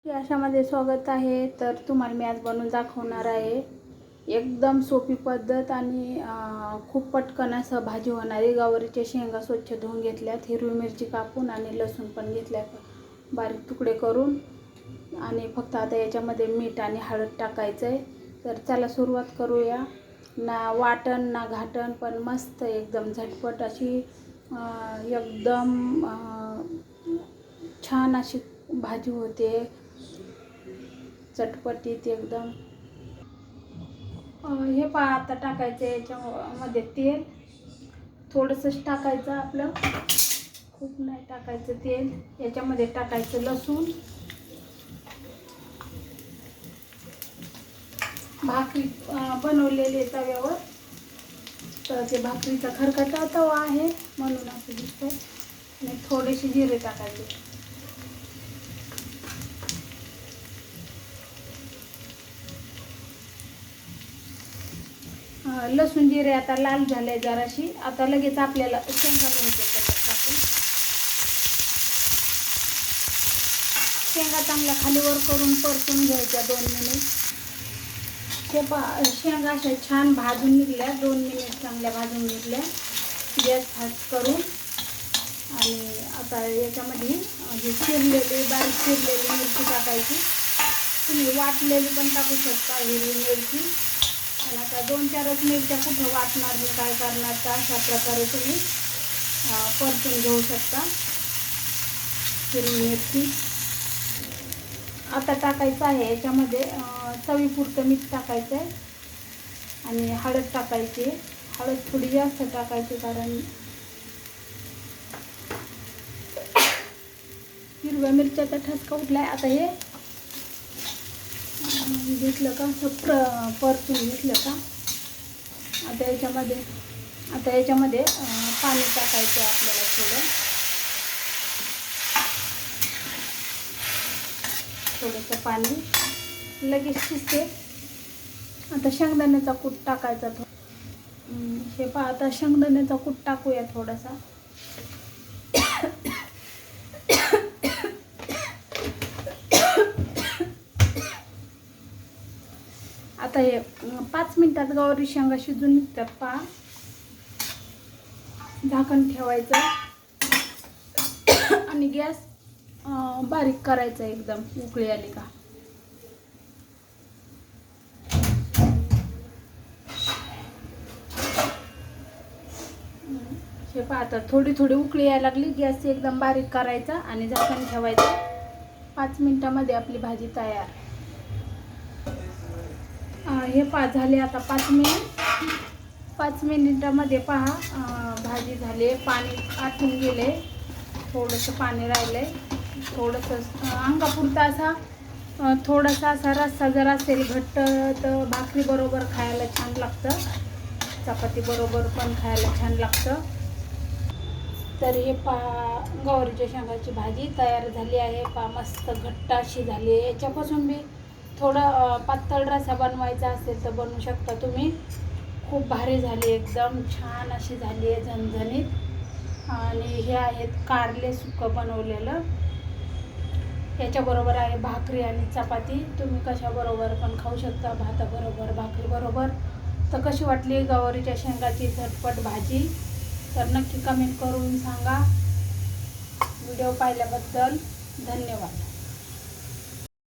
अशामध्ये स्वागत आहे. तर तुम्हाला मी आज बनवून दाखवणार आहे एकदम सोपी पद्धत आणि खूप पटकन असं भाजी होणारी. गवारीच्या शेंगा स्वच्छ धुवून घेतल्यात, हिरवी मिरची कापून आणि लसूण पण घेतल्या बारीक तुकडे करून, आणि फक्त आता याच्यामध्ये मीठ आणि हळद टाकायचं आहे. तर चला सुरुवात करूया. ना वाटण ना घाटण, पण मस्त एकदम झटपट अशी एकदम छान अशी भाजी होते, चटपटीत एकदम. हे पहा, आता टाकायचं याच्यामध्ये तेल थोडंसंच टाकायचं, आपलं खूप नाही टाकायचं तेल. याच्यामध्ये टाकायचं लसूण, भाकरी बनवलेली तव्यावर, तर ते भाकरीचा खरकटा तवा आहे म्हणून असं दिसतंय. आणि थोडेसे जिरे टाकायचे. लसूण जिरे आता लाल झाले जराशी. आता लगेच आपल्याला शेंगा घ्यायच्या त्याच्यात टाकून. शेंगा चांगल्या खालीवर करून परतून घ्यायच्या 2 मिनिट. हे शेंगा अशा छान भाजून निघल्या, 2 मिनिट चांगल्या भाजून निघल्या. गॅस फास्ट करून, आणि आता याच्यामध्ये ही चिरलेली बारीक चिरलेली मिरची टाकायची. तुम्ही वाटलेली पण टाकू शकता हिरवी मिरची. आणि आता 2-4 मिरच्या कुठं वाटणार मी काय करणार, तर अशा प्रकारे तुम्ही परतून घेऊ शकता हिरवी मिरची. आता टाकायचं आहे याच्यामध्ये चवीपुरतं मीठ टाकायचं आहे आणि हळद टाकायची. हळद थोडी जास्त टाकायची, कारण हिरव्या मिरच्याचा ठसका उठलाय. आता हे घेतलं का परतून घेतलं का, आता याच्यामध्ये पाणी टाकायचं आपल्याला थोडंसं पाणी, लगेच शिजते. आता शेंगदाण्याचा कूट टाकायचा. हे पहा, आता शेंगदाण्याचा कूट टाकूया थोडासा. आता हे 5 मिनिटात गवारी शेंगा शिजून निघतात. पहा, झाकण ठेवायचं आणि गॅस बारीक करायचा एकदम. उकळी आली का हे पहा, आता थोडी थोडी उकळी यायला लागली. गॅस एकदम बारीक करायचा आणि झाकण ठेवायचं. 5 मिनिटामध्ये आपली भाजी तयार. हे पहा झाले आता 5 मिनिटामध्ये पहा भाजी झाली. पाणी आटून गेले, थोडंसं पाणी राहिलंय, थोडंसं अंगापुरता असा थोडासा असा रस्सा जर असेल घट्ट, तर भाकरी बरोबर खायला छान लागतं, चपाती बरोबर पण खायला छान लागतं. तर हे पहा, गवारीच्या शेंगाची भाजी तयार झाली आहे. पहा, मस्त घट्ट अशी झाली आहे. याच्यापासून मी थोडा पातळ रस्सा बनवायचा असेल तर बनवू शकता तुम्ही. खूप भारी झाली, एकदम छान अशी झाली आहे, झणझणीत. आणि हे आहेत कारले सुकं बनवलेलं. याच्याबरोबर आहे भाकरी आणि चपाती. तुम्ही कशाबरोबर पण खाऊ शकता, भाताबरोबर, भाकरीबरोबर. तर कशी वाटली गवारीच्या शेंगाची झटपट भाजी, तर नक्की कमेंट करून सांगा. व्हिडिओ पाहिल्याबद्दल धन्यवाद.